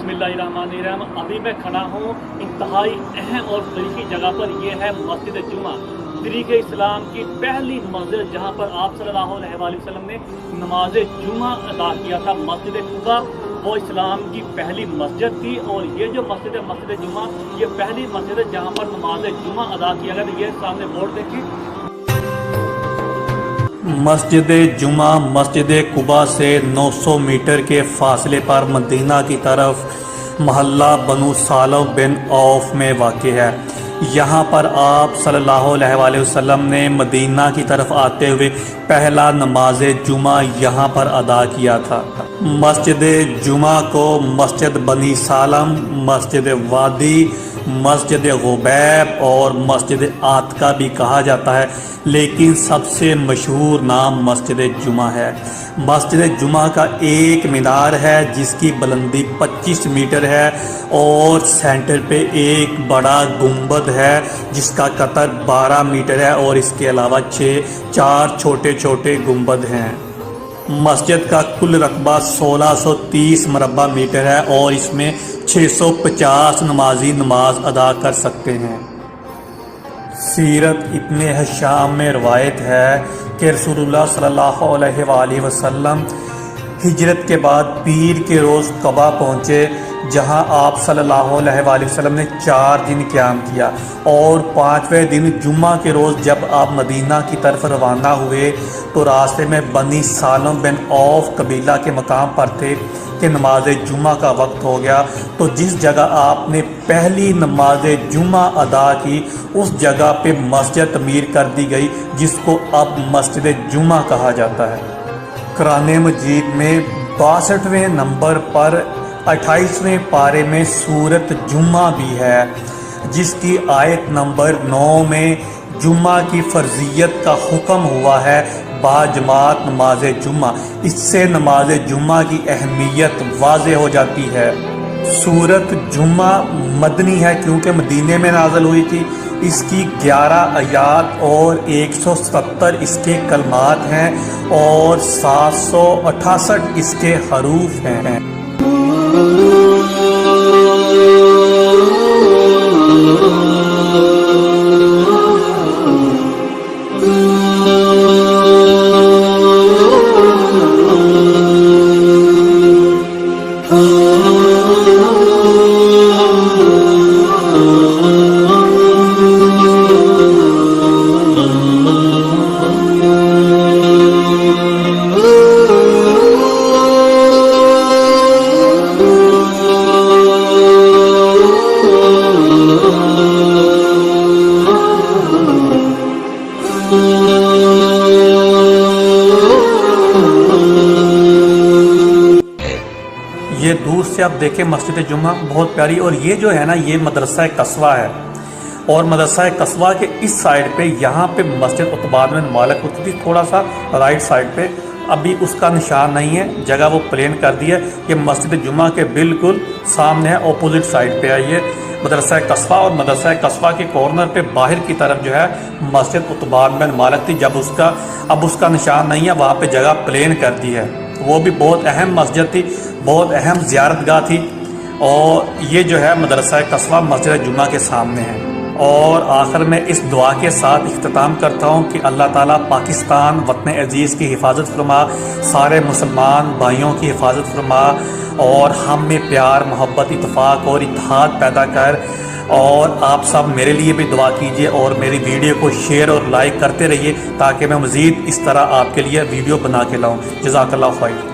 बिस्मिल्लाहिर्रहमानिर्रहीम। अभी मैं खड़ा हूँ इंतहाई अहम और तारीखी जगह पर। यह है मस्जिद जुमा, तरीक़े इस्लाम की पहली मस्जिद, जहाँ पर आप सल्लल्लाहु अलैहि वसल्लम ने नमाज जुमा अदा किया था। मस्जिद कुबा वो इस्लाम की पहली मस्जिद थी, और ये जो मस्जिद है, मस्जिद जुमा, ये पहली मस्जिद है जहाँ पर नमाज जुमा अदा किया गया। ये सामने बोर्ड देखिए, मस्जिद जुमा मस्जिद कुबा से 900 मीटर के फासले पर मदीना की तरफ महल्ला बनु सालम बिन औफ में वाक़ है। यहाँ पर आप सल्लल्लाहु अलैहि वसल्लम ने मदीना की तरफ आते हुए पहला नमाज जुमा यहाँ पर अदा किया था। मस्जिद जुमा को मस्जिद बनी सालम, मस्जिद वादी, मस्जिद गुबैब और मस्जिद आतका भी कहा जाता है, लेकिन सबसे मशहूर नाम मस्जिद जुमा है। मस्जिद जुमा का एक मीनार है जिसकी बुलंदी 25 मीटर है, और सेंटर पे एक बड़ा गुंबद है जिसका कतर 12 मीटर है, और इसके अलावा 4 छोटे छोटे गुंबद हैं। मस्जिद का कुल रकबा 1630 मरबा मीटर है, और इसमें 650 नमाजी नमाज अदा कर सकते हैं। सीरत इब्ने हिशाम में रवायत है कि रसूलुल्लाह सल्लल्लाहु अलैहि वसल्लम हिजरत के बाद पीर के रोज़ कबा पहुँचे, जहां आप सल्लल्लाहु अलैहि वसल्लम ने 4 दिन क़याम किया, और 5वें दिन जुम्मा के रोज़ जब आप मदीना की तरफ रवाना हुए तो रास्ते में बनी सालम बिन औफ कबीला के मकाम पर थे कि नमाज जुम्मा का वक्त हो गया। तो जिस जगह आपने पहली नमाज जुम्मा अदा की, उस जगह पे मस्जिद तमीर कर दी गई, जिसको अब मस्जिद जुम्मा कहा जाता है। कुरान मजीद में 62वें नंबर पर 28वें पारे में सूरत जुम्मा भी है, जिसकी आयत नंबर 9 में जुम्मा की फ़र्जियत का हुक्म हुआ है बाजमात नमाज जुम्मा। इससे नमाज जुम्मा की अहमियत वाज़े हो जाती है। सूरत जुम्मा मदनी है क्योंकि मदीने में नाज़िल हुई थी। इसकी 11 आयात और 170 इसके कलमात हैं, और 768 इसके हरूफ हैं। ये दूर से आप देखें मस्जिद जुम्मा बहुत प्यारी, और ये जो है ना, ये मदरसा कस्बा है, और मदरसा कस्बा के इस साइड पे यहाँ पे मस्जिद उत्बाद में मालिक होती थी, थोड़ा सा राइट साइड पे। अभी उसका निशान नहीं है, जगह वो प्लेन कर दी है। ये मस्जिद जुम्मा के बिल्कुल सामने है, अपोजिट साइड पे है ये मदरसा कस्बा, और मदरसा कस्बा के कॉर्नर पे बाहर की तरफ जो है मस्जिद उत्बाद में मालिक थी। अब उसका निशान नहीं है, वहाँ पे जगह प्लेन कर दी है। वो भी बहुत अहम मस्जिद थी, बहुत अहम ज़ियारतगाह थी, और ये जो है मदरसा कस्बा मस्जिद जुम्मा के सामने है। और आखिर में इस दुआ के साथ इख्तिताम करता हूँ कि अल्लाह ताला पाकिस्तान वतन अजीज़ की हिफाजत फरमा, सारे मुसलमान भाइयों की हिफाजत फरमा, और हम में प्यार मोहब्बत इत्तेफाक और इत्तेहाद पैदा कर। और आप सब मेरे लिए भी दुआ कीजिए, और मेरी वीडियो को शेयर और लाइक करते रहिए, ताकि मैं मज़ीद इस तरह आपके लिए वीडियो बना के लाऊँ। जज़ाकल्लाह खैर।